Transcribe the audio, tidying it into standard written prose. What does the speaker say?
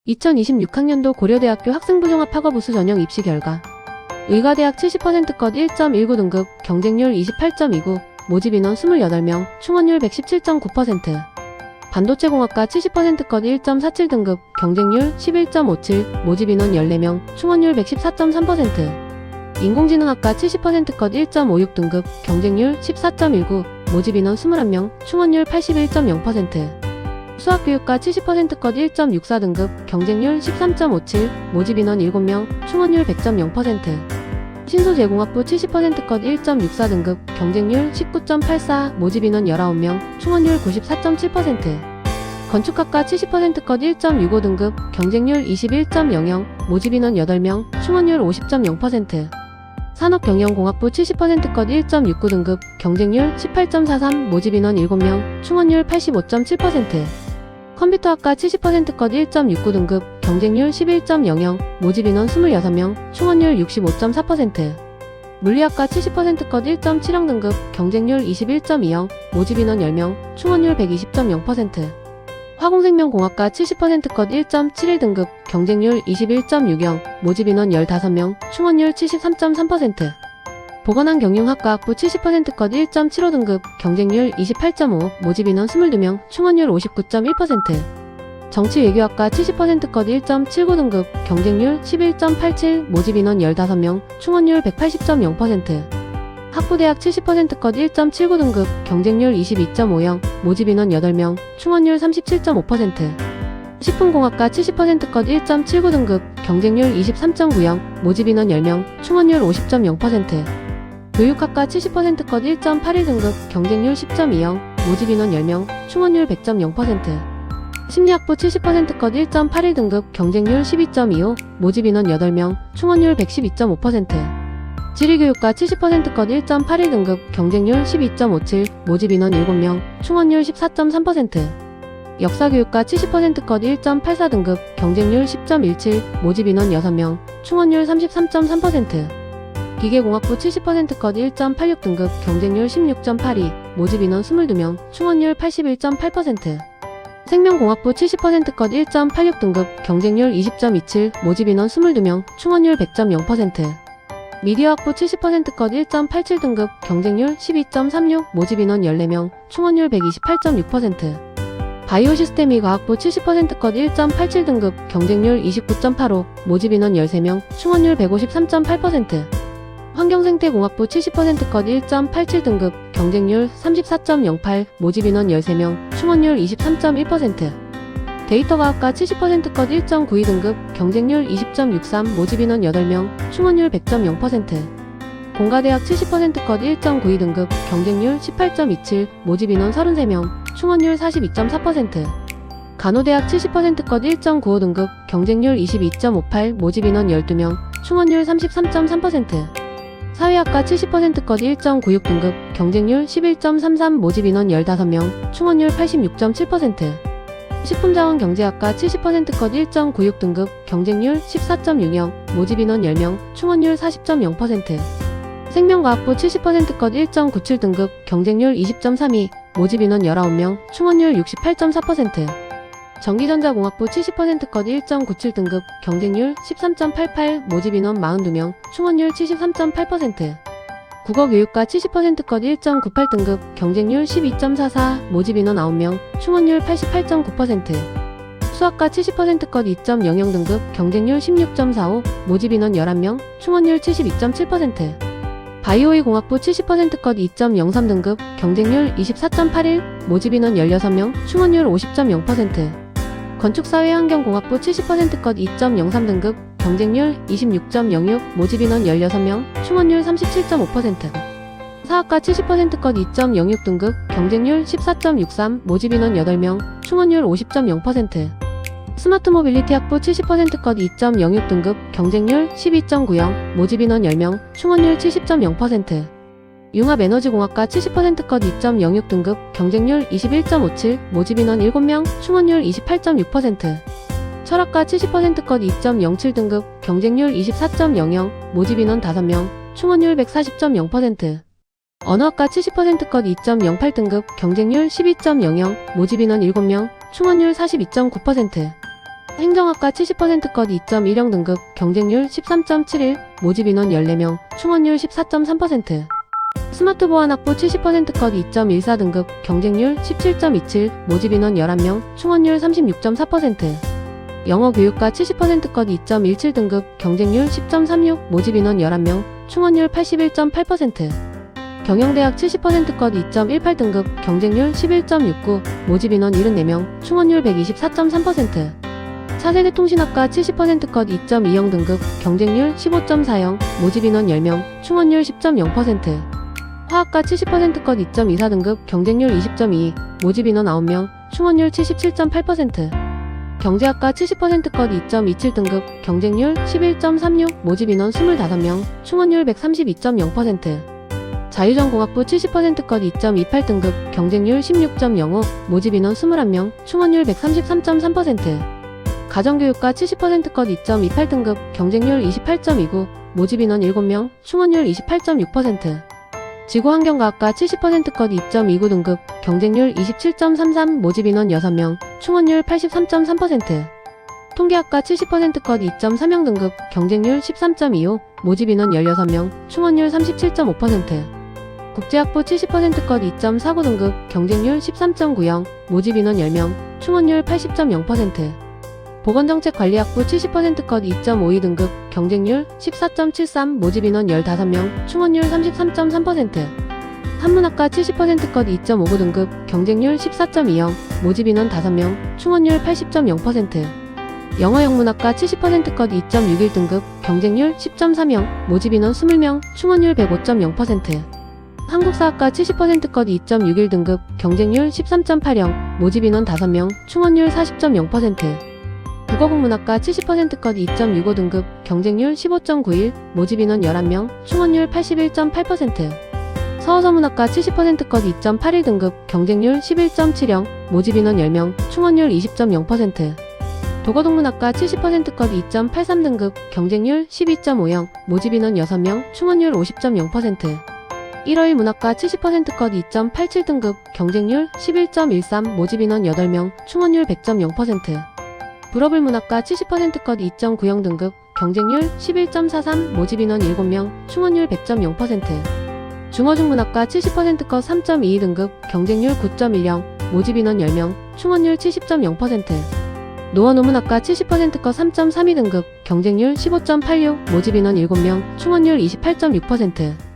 2026학년도 고려대학교 학생부종합학업우수 전형 입시 결과 의과대학 70%컷 1.19등급 경쟁률 28.29 모집인원 28명 충원율 117.9% 반도체공학과 70%컷 1.47등급 경쟁률 11.57 모집인원 14명 충원율 114.3% 인공지능학과 70%컷 1.56등급 경쟁률 14.19 모집인원 21명 충원율 81.0% 수학교육과 70%컷 1.64등급 경쟁률 13.57 모집인원 7명 충원율 100.0% 신소재공학부 70%컷 1.64등급 경쟁률 19.84 모집인원 19명 충원율 94.7% 건축학과 70%컷 1.65등급 경쟁률 21.00 모집인원 8명 충원율 50.0% 산업경영공학부 70%컷 1.69등급 경쟁률 18.43 모집인원 7명 충원율 85.7% 컴퓨터학과 70%컷 1.69등급 경쟁률 11.00 모집인원 26명 충원율 65.4% 물리학과 70%컷 1.70등급 경쟁률 21.20 모집인원 10명 충원율 120.0% 화공생명공학과 70%컷 1.71등급 경쟁률 21.60 모집인원 15명 충원율 73.3% 보건환경융학과학부 70%컷 1.75등급 경쟁률 28.5 모집인원 22명 충원율 59.1% 정치외교학과 70%컷 1.79등급 경쟁률 11.87 모집인원 15명 충원율 180.0% 학부대학 70%컷 1.79등급 경쟁률 22.50 모집인원 8명 충원율 37.5% 식품공학과 70%컷 1.79등급 경쟁률 23.90 모집인원 10명 충원율 50.0% 교육학과 70%컷 1.81등급 경쟁률 10.20 모집인원 10명 충원율 100.0% 심리학부 70%컷 1.81등급 경쟁률 12.25 모집인원 8명 충원율 112.5% 지리교육과 70%컷 1.81등급 경쟁률 12.57 모집인원 7명 충원율 14.3% 역사교육과 70%컷 1.84등급 경쟁률 10.17 모집인원 6명 충원율 33.3% 기계공학부 70%컷 1.86등급 경쟁률 16.82 모집인원 22명 충원율 81.8% 생명공학부 70%컷 1.86등급 경쟁률 20.27 모집인원 22명 충원율 100.0% 미디어학부 70%컷 1.87등급 경쟁률 12.36 모집인원 14명 충원율 128.6% 바이오시스템이 과학부 70%컷 1.87등급 경쟁률 29.85 모집인원 13명 충원율 153.8% 환경생태공학부 70%컷 1.87등급 경쟁률 34.08 모집인원 13명 충원율 23.1% 데이터과학과 70%컷 1.92등급 경쟁률 20.63 모집인원 8명 충원율 100.0% 공가대학 70%컷 1.92등급 경쟁률 18.27 모집인원 33명 충원율 42.4% 간호대학 70%컷 1.95등급 경쟁률 22.58 모집인원 12명 충원율 33.3% 사회학과 70%컷 1.96등급 경쟁률 11.33 모집인원 15명 충원율 86.7% 식품자원경제학과 70%컷 1.96등급 경쟁률 14.60 모집인원 10명 충원율 40.0% 생명과학부 70%컷 1.97등급 경쟁률 20.32 모집인원 19명 충원율 68.4% 전기전자공학부 70%컷 1.97등급 경쟁률 13.88 모집인원 42명 충원율 73.8% 국어교육과 70%컷 1.98등급 경쟁률 12.44 모집인원 9명 충원율 88.9% 수학과 70%컷 2.00등급 경쟁률 16.45 모집인원 11명 충원율 72.7% 바이오의 공학부 70%컷 2.03등급 경쟁률 24.81 모집인원 16명 충원율 50.0% 건축사회환경공학부 70%컷 2.03등급 경쟁률 26.06 모집인원 16명 충원율 37.5% 사학과 70%컷 2.06등급 경쟁률 14.63 모집인원 8명 충원율 50.0% 스마트 모빌리티 학부 70%컷 2.06등급 경쟁률 12.90 모집인원 10명 충원율 70.0% 융합에너지공학과 70%컷 2.06등급 경쟁률 21.57 모집인원 7명 충원율 28.6% 철학과 70%컷 2.07등급 경쟁률 24.00 모집인원 5명 충원율 140.0% 언어학과 70%컷 2.08등급 경쟁률 12.00 모집인원 7명 충원율 42.9% 행정학과 70%컷 2.10 등급, 경쟁률 13.71, 모집인원 14명, 충원율 14.3%. 스마트보안학부 70%컷 2.14 등급, 경쟁률 17.27, 모집인원 11명, 충원율 36.4%. 영어교육과 70%컷 2.17 등급, 경쟁률 10.36, 모집인원 11명, 충원율 81.8%. 경영대학 70%컷 2.18 등급, 경쟁률 11.69, 모집인원 74명, 충원율 124.3%. 차세대 통신학과 70%컷 2.20 등급, 경쟁률 15.40, 모집인원 10명, 충원율 10.0%. 화학과 70%컷 2.24 등급, 경쟁률 20.22, 모집인원 9명, 충원율 77.8%. 경제학과 70%컷 2.27 등급, 경쟁률 11.36, 모집인원 25명, 충원율 132.0%. 자유전공학부 70%컷 2.28 등급, 경쟁률 16.05, 모집인원 21명, 충원율 133.3%. 가정교육과 70%컷 2.28 등급, 경쟁률 28.29, 모집인원 7명, 충원율 28.6%. 지구환경과학과 70%컷 2.29 등급, 경쟁률 27.33, 모집인원 6명, 충원율 83.3%. 통계학과 70%컷 2.30 등급, 경쟁률 13.25, 모집인원 16명, 충원율 37.5%. 국제학부 70%컷 2.49 등급, 경쟁률 13.90, 모집인원 10명, 충원율 80.0%. 보건정책관리학부 70%컷 2.52 등급, 경쟁률 14.73, 모집인원 15명, 충원율 33.3%. 한문학과 70%컷 2.59 등급, 경쟁률 14.20, 모집인원 5명, 충원율 80.0%. 영어영문학과 70%컷 2.61 등급, 경쟁률 10.30, 모집인원 20명, 충원율 105.0%. 한국사학과 70%컷 2.61 등급, 경쟁률 13.80, 모집인원 5명, 충원율 40.0%. 국어국문학과 70%컷 2.65 등급, 경쟁률 15.91, 모집인원 11명, 충원율 81.8%. 서어서문학과 70%컷 2.81 등급, 경쟁률 11.70, 모집인원 10명, 충원율 20.0%. 도거동문학과 70%컷 2.83 등급, 경쟁률 12.50, 모집인원 6명, 충원율 50.0%. 1월 문학과 70%컷 2.87 등급, 경쟁률 11.13, 모집인원 8명, 충원율 100.0%. 불어불문학과 70%컷 2.90 등급, 경쟁률 11.43, 모집인원 7명, 충원율 100.0%. 중어중문학과 70%컷 3.22 등급, 경쟁률 9.10, 모집인원 10명, 충원율 70.0%. 노원어문학과 70%컷 3.32 등급, 경쟁률 15.86, 모집인원 7명, 충원율 28.6%.